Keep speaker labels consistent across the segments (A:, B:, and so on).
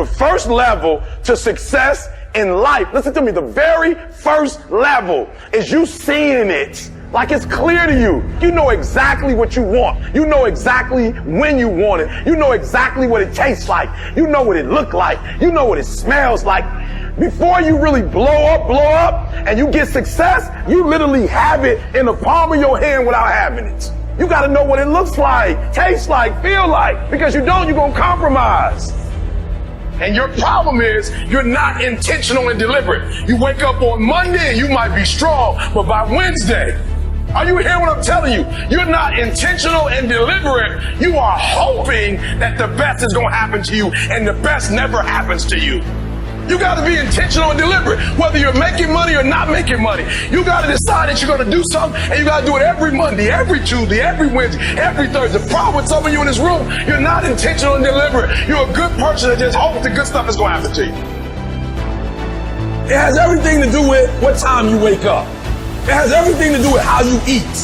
A: The first level to success in life, listen to me, the very first level is you seeing it. Like it's clear to you. You know exactly what you want. You know exactly when you want it. You know exactly what it tastes like. You know what it looks like. You know what it smells like. Before you really blow up, and you get success, you literally have it in the palm of your hand without having it. You gotta know what it looks like, tastes like, feel like, because you don't, you're gonna compromise. And your problem is you're not intentional and deliberate. You wake up on Monday and you might be strong, but by Wednesday, are you hearing what I'm telling you? You're not intentional and deliberate. You are hoping that the best is going to happen to you, and the best never happens to you. You got to be intentional and deliberate, whether you're making money or not making money. You got to decide that you're going to do something, and you got to do it every Monday, every Tuesday, every Wednesday, every Thursday. The problem with some of you in this room, you're not intentional and deliberate. You're a good person that just hopes the good stuff is going to happen to you. It has everything to do with what time you wake up. It has everything to do with how you eat.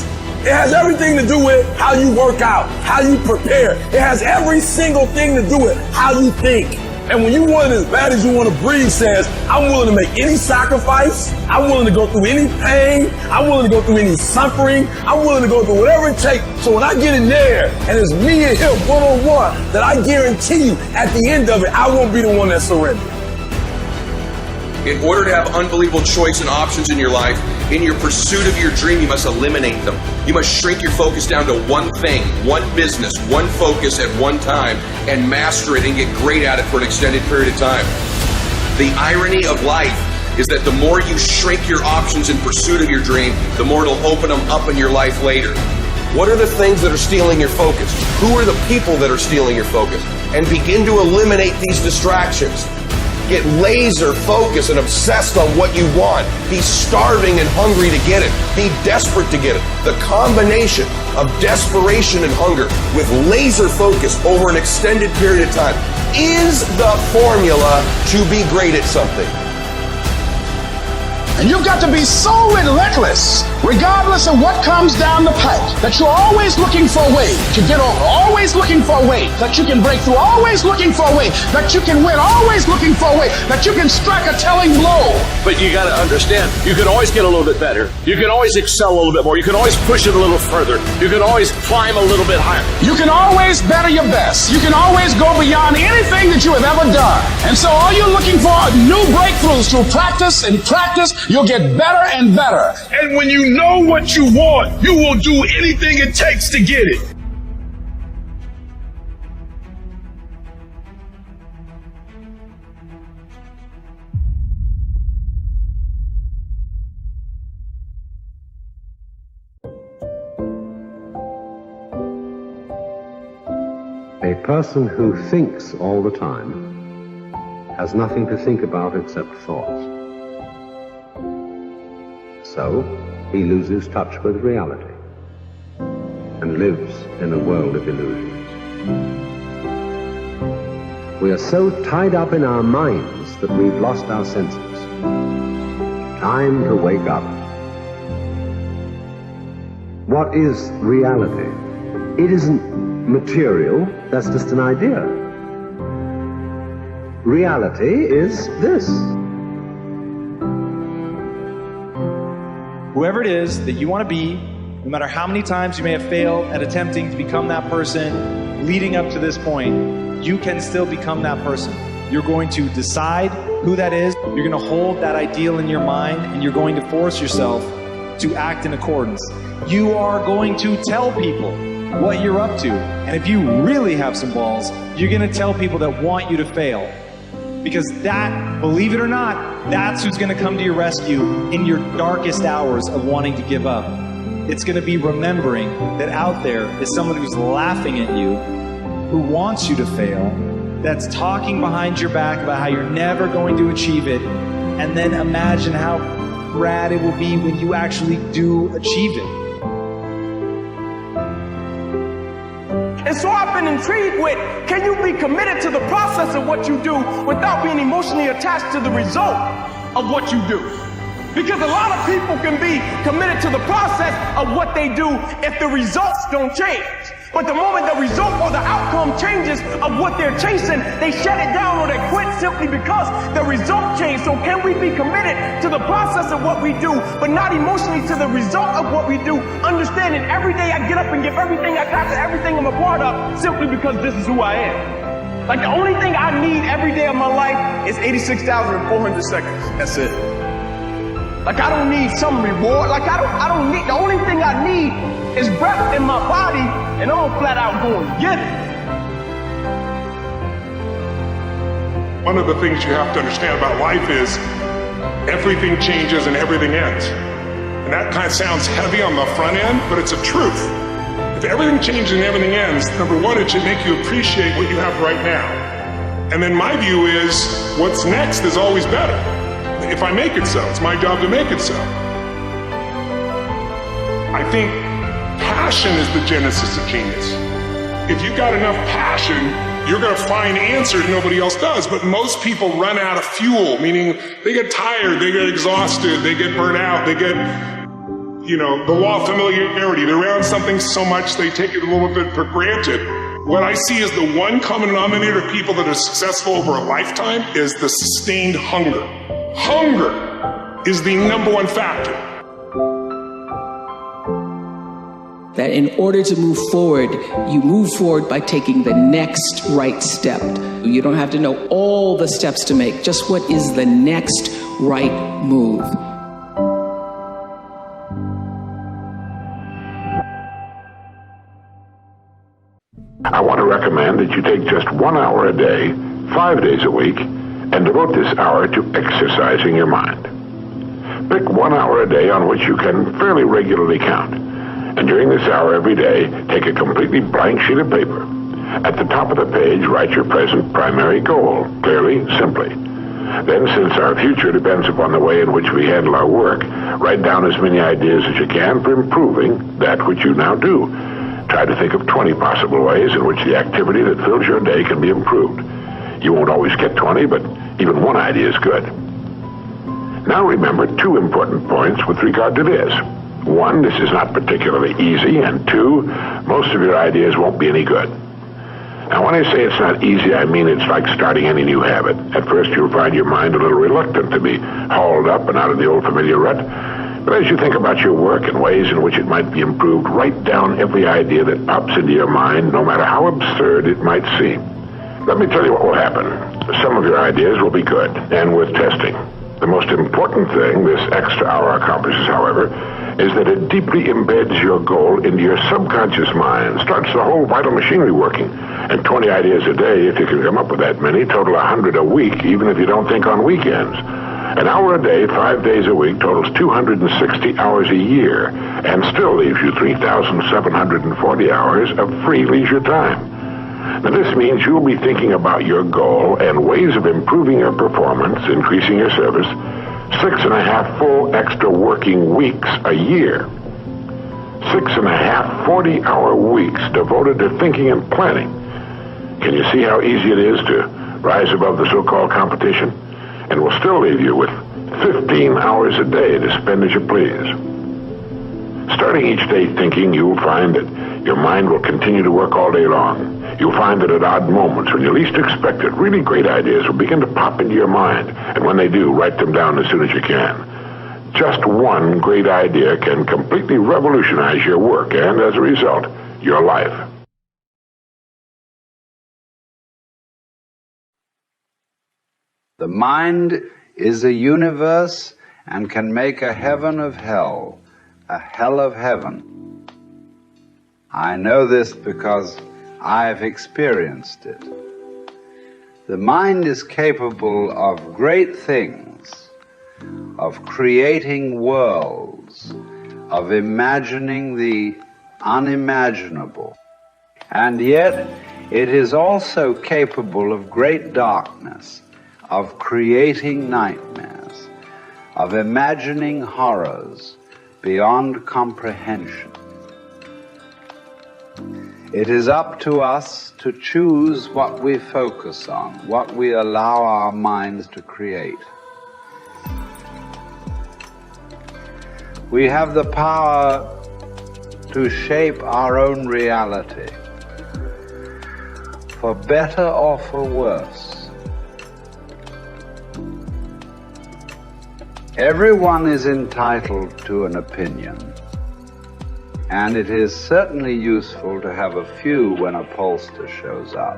A: It has everything to do with how you work out, how you prepare. It has every single thing to do with how you think. And when you want it as bad as you want to breathe says, I'm willing to make any sacrifice. I'm willing to go through any pain. I'm willing to go through any suffering. I'm willing to go through whatever it takes. So when I get in there and it's me and him one-on-one, that I guarantee you at the end of it, I won't be the one that surrenders.
B: In order to have unbelievable choice and options in your life, in your pursuit of your dream, you must eliminate them. You must shrink your focus down to one thing, one business, one focus at one time, and master it and get great at it for an extended period of time. The irony of life is that the more you shrink your options in pursuit of your dream, the more it'll open them up in your life later. What are the things that are stealing your focus? Who are the people that are stealing your focus? And begin to eliminate these distractions. Get laser focused and obsessed on what you want. Be starving and hungry to get it. Be desperate to get it. The combination of desperation and hunger with laser focus over an extended period of time is the formula to be great at something.
C: And you've got to be so relentless, regardless of what comes down the pipe, that you're always looking for a way to get over, always looking for a way that you can break through, always looking for a way that you can win, always looking for a way that you can strike a telling blow.
D: But you got to understand, you can always get a little bit better. You can always excel a little bit more. You can always push it a little further. You can always climb a little bit higher.
C: You can always better your best. You can always go beyond anything that you have ever done. And so all you're looking for are new breakthroughs through practice and practice. You'll get better and better.
A: And when you know what you want, you will do anything it takes to get it.
E: A person who thinks all the time has nothing to think about except thoughts. So, he loses touch with reality and lives in a world of illusions. We are so tied up in our minds that we've lost our senses. Time to wake up. What is reality? It isn't material, that's just an idea. Reality is this.
F: Whoever it is that you want to be, no matter how many times you may have failed at attempting to become that person leading up to this point, you can still become that person. You're going to decide who that is. You're going to hold that ideal in your mind, and you're going to force yourself to act in accordance. You are going to tell people what you're up to. And if you really have some balls, you're going to tell people that want you to fail. Because that, believe it or not, that's who's going to come to your rescue in your darkest hours of wanting to give up. It's going to be remembering that out there is someone who's laughing at you, who wants you to fail, that's talking behind your back about how you're never going to achieve it, and then imagine how rad it will be when you actually do achieve it.
G: And so I've been intrigued with, can you be committed to the process of what you do without being emotionally attached to the result of what you do? Because a lot of people can be committed to the process of what they do if the results don't change. But the moment the result or the outcome changes of what they're chasing, they shut it down or they quit simply because the result changed. So can we be committed to the process of what we do, but not emotionally to the result of what we do, understanding every day I get up and give everything I got to everything I'm a part of simply because this is who I am. Like the only thing I need every day of my life is 86,400 seconds. That's it. Like I don't need some reward. Like I don't need, the only thing I need is breath in my body, and I'm flat out going to get it.
H: One of the things you have to understand about life is everything changes and everything ends. And that kind of sounds heavy on the front end, but it's a truth. If everything changes and everything ends, number one, it should make you appreciate what you have right now. And then my view is what's next is always better. If I make it so, it's my job to make it so. I think passion is the genesis of genius. If you've got enough passion, you're going to find answers nobody else does. But most people run out of fuel, meaning they get tired, they get exhausted, they get burnt out, they get, the law of familiarity. They're around something so much they take it a little bit for granted. What I see as the one common denominator of people that are successful over a lifetime is the sustained hunger. Hunger is the number one factor.
I: That in order to move forward, you move forward by taking the next right step. You don't have to know all the steps to make, just what is the next right move.
J: I want to recommend that you take just 1 hour a day, 5 days a week, and devote this hour to exercising your mind. Pick 1 hour a day on which you can fairly regularly count. And during this hour every day, take a completely blank sheet of paper. At the top of the page, write your present primary goal, clearly, simply. Then, since our future depends upon the way in which we handle our work, write down as many ideas as you can for improving that which you now do. Try to think of 20 possible ways in which the activity that fills your day can be improved. You won't always get 20, but even one idea is good. Now remember 2 important points with regard to this. 1, this is not particularly easy, and 2, most of your ideas won't be any good. Now, when I say it's not easy, I mean it's like starting any new habit. At first, you'll find your mind a little reluctant to be hauled up and out of the old familiar rut. But as you think about your work and ways in which it might be improved, write down every idea that pops into your mind, no matter how absurd it might seem. Let me tell you what will happen. Some of your ideas will be good, and worth testing. The most important thing this extra hour accomplishes, however, is that it deeply embeds your goal into your subconscious mind, starts the whole vital machinery working. And 20 ideas a day, if you can come up with that many, total 100 a week, even if you don't think on weekends. An hour a day, 5 days a week, totals 260 hours a year, and still leaves you 3,740 hours of free leisure time. Now, this means you'll be thinking about your goal and ways of improving your performance, increasing your service, 6.5 full extra working weeks a year. 6.5 40-hour weeks devoted to thinking and planning. Can you see how easy it is to rise above the so-called competition? And will still leave you with 15 hours a day to spend as you please. Starting each day thinking, you'll find that your mind will continue to work all day long. You'll find that at odd moments, when you least expect it, really great ideas will begin to pop into your mind. And when they do, write them down as soon as you can. Just one great idea can completely revolutionize your work and, as a result, your life.
K: The mind is a universe and can make a heaven of hell, a hell of heaven. I know this because I've experienced it. The mind is capable of great things, of creating worlds, of imagining the unimaginable. And yet, it is also capable of great darkness, of creating nightmares, of imagining horrors beyond comprehension. It is up to us to choose what we focus on, what we allow our minds to create. We have the power to shape our own reality. for better or for worse. Everyone is entitled to an opinion, and it is certainly useful to have a few when a pollster shows up.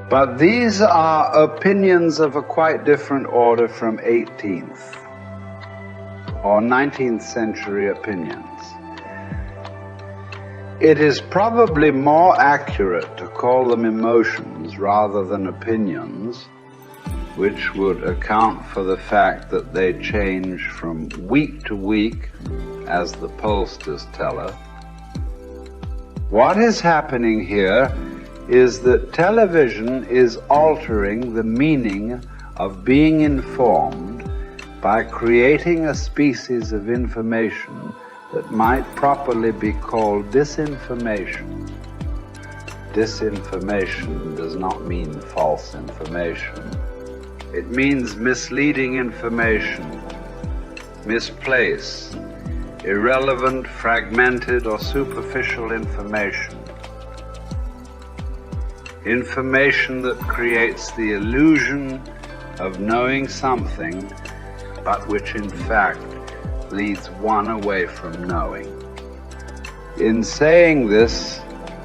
K: But these are opinions of a quite different order from 18th or 19th century opinions. It is probably more accurate to call them emotions rather than opinions, which would account for the fact that they change from week to week, as the pollsters tell us. What is happening here is that television is altering the meaning of being informed by creating a species of information that might properly be called disinformation. Disinformation does not mean false information. It means misleading information, misplaced, irrelevant, fragmented, or superficial information. Information that creates the illusion of knowing something, but which in fact leads one away from knowing. In saying this,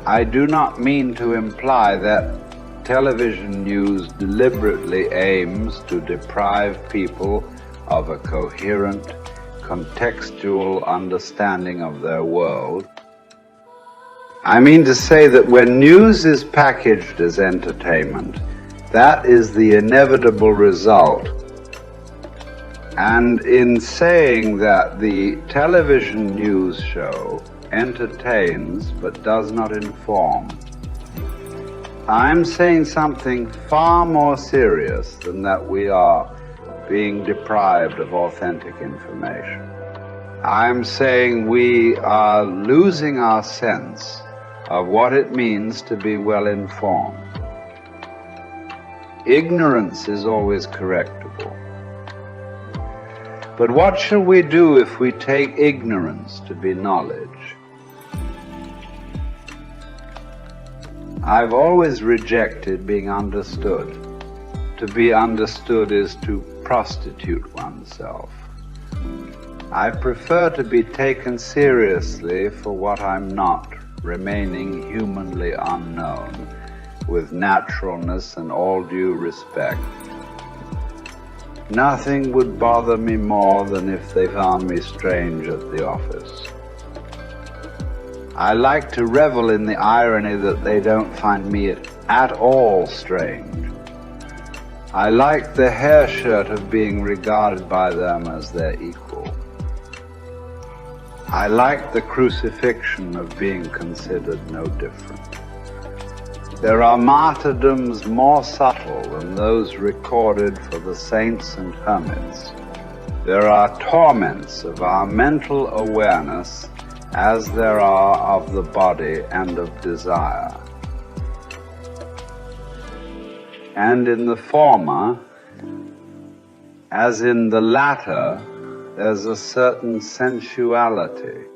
K: I do not mean to imply that television news deliberately aims to deprive people of a coherent, contextual understanding of their world. I mean to say that when news is packaged as entertainment, that is the inevitable result. And in saying that the television news show entertains but does not inform, I'm saying something far more serious than that we are being deprived of authentic information. I'm saying we are losing our sense of what it means to be well informed. Ignorance is always correctable. But what shall we do if we take ignorance to be knowledge? I've always rejected being understood. To be understood is to prostitute oneself. I prefer to be taken seriously for what I'm not, remaining humanly unknown, with naturalness and all due respect. Nothing would bother me more than if they found me strange at the office. I like to revel in the irony that they don't find me at all strange. I like the hair shirt of being regarded by them as their equal. I like the crucifixion of being considered no different. There are martyrdoms more subtle than those recorded for the saints and hermits. There are torments of our mental awareness as there are of the body and of desire. And in the former, as in the latter, there's a certain sensuality